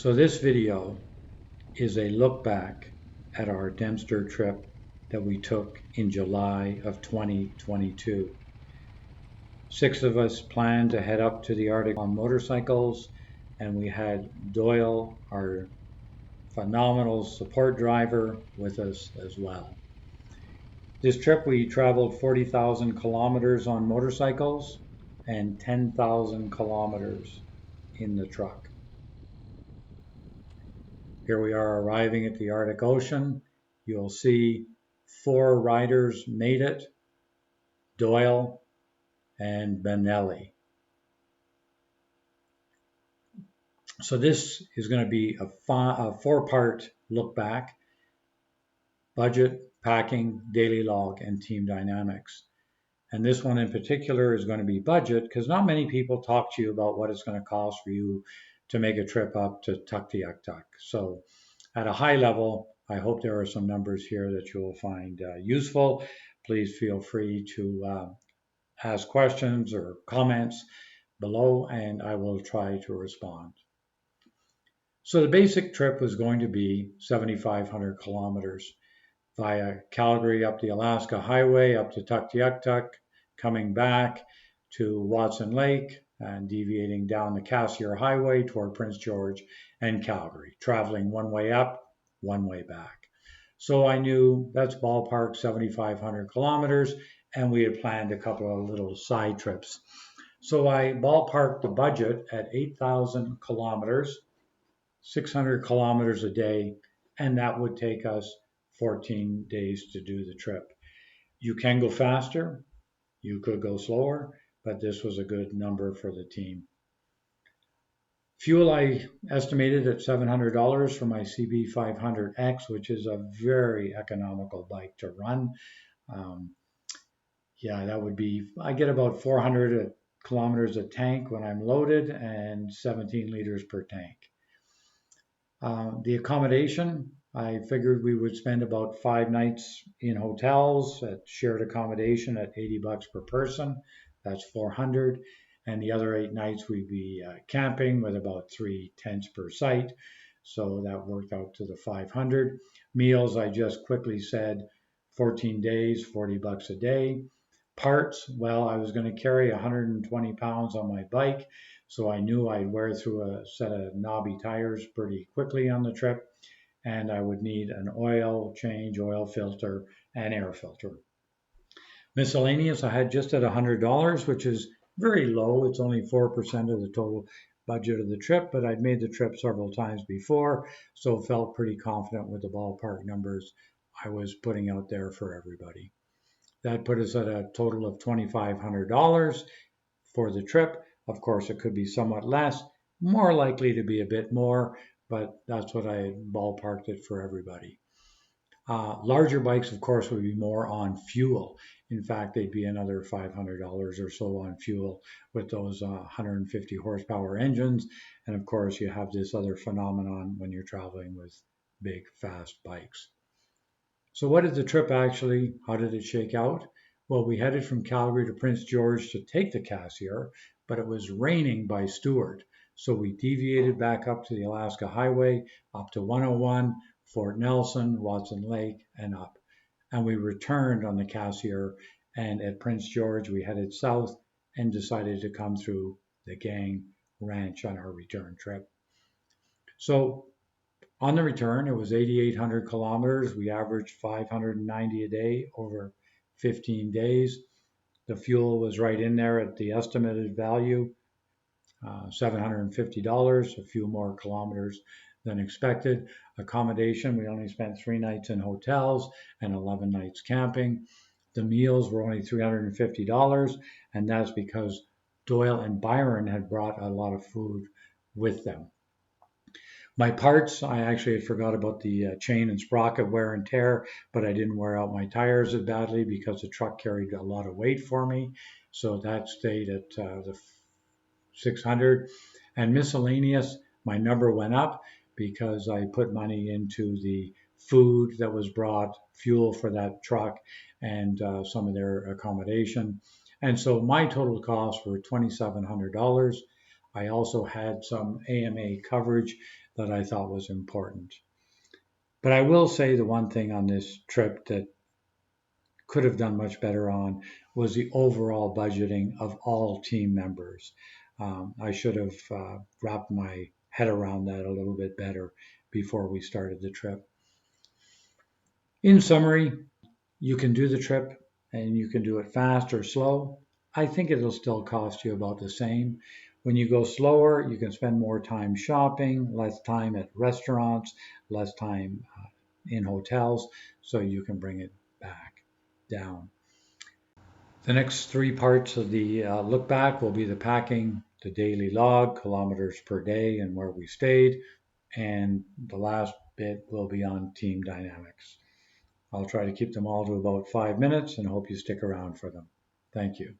So this video is a look back at our Dempster trip that we took in July of 2022. 6 of us planned to head up to the Arctic on motorcycles, and we had Doyle, our phenomenal support driver, with us as well. This trip we traveled 40,000 kilometers on motorcycles and 10,000 kilometers in the truck. Here we are arriving at the Arctic Ocean. You'll see 4 riders made it: Doyle and Benelli. So this is going to be a 4-part look back: budget, packing, daily log, and team dynamics. And this one in particular is going to be budget, because not many people talk to you about what it's going to cost for you to make a trip up to Tuktoyaktuk. So at a high level, I hope there are some numbers here that you will find useful. Please feel free to ask questions or comments below, and I will try to respond. So the basic trip was going to be 7,500 kilometers via Calgary up the Alaska Highway up to Tuktoyaktuk, coming back to Watson Lake and deviating down the Cassiar Highway toward Prince George and Calgary, traveling one way up, one way back. So I knew that's ballpark 7,500 kilometers, and we had planned a couple of little side trips. So I ballparked the budget at 8,000 kilometers, 600 kilometers a day, and that would take us 14 days to do the trip. You can go faster, you could go slower, but this was a good number for the team. Fuel I estimated at $700 for my CB500X, which is a very economical bike to run. That would be, I get about 400 kilometers a tank when I'm loaded and 17 liters per tank. The accommodation, I figured we would spend about 5 nights in hotels at shared accommodation at $80 per person. That's 400. And the other 8 nights we'd be camping with about 3 tents per site. So that worked out to the 500. Meals, I just quickly said 14 days, $40 a day. Parts, well, I was going to carry 120 pounds on my bike, so I knew I'd wear through a set of knobby tires pretty quickly on the trip, and I would need an oil change, oil filter, and air filter. Miscellaneous, I had just at $100, which is very low. It's only 4% of the total budget of the trip, but I'd made the trip several times before, so felt pretty confident with the ballpark numbers I was putting out there for everybody. That put us at a total of $2,500 for the trip. Of course, it could be somewhat less, more likely to be a bit more, but that's what I ballparked it for everybody. Larger bikes, of course, would be more on fuel. In fact, they'd be another $500 or so on fuel with those 150 horsepower engines. And of course, you have this other phenomenon when you're traveling with big, fast bikes. So what did the trip actually, how did it shake out? Well, we headed from Calgary to Prince George to take the Cassiar, but it was raining by Stewart. So we deviated back up to the Alaska Highway, up to 101, Fort Nelson, Watson Lake, and up. And we returned on the Cassiar, and at Prince George, we headed south and decided to come through the Gang Ranch on our return trip. So on the return, it was 8,800 kilometers. We averaged 590 a day over 15 days. The fuel was right in there at the estimated value, $750, a few more kilometers than expected. Accommodation, we only spent 3 nights in hotels and 11 nights camping. The meals were only $350, and that's because Doyle and Byron had brought a lot of food with them. My parts, I actually forgot about the chain and sprocket wear and tear, but I didn't wear out my tires as badly because the truck carried a lot of weight for me. So that stayed at the 600. And miscellaneous, my number went up because I put money into the food that was brought, fuel for that truck, and some of their accommodation. And so my total costs were $2,700. I also had some AMA coverage that I thought was important. But I will say the one thing on this trip that could have done much better on was the overall budgeting of all team members. I should have wrapped my head around that a little bit better before we started the trip. In summary, you can do the trip and you can do it fast or slow. I think it'll still cost you about the same. When you go slower, you can spend more time shopping, less time at restaurants, less time in hotels, so you can bring it back down. The next three parts of the look back will be the packing, the daily log, kilometers per day, and where we stayed. And the last bit will be on team dynamics. I'll try to keep them all to about 5 minutes and hope you stick around for them. Thank you.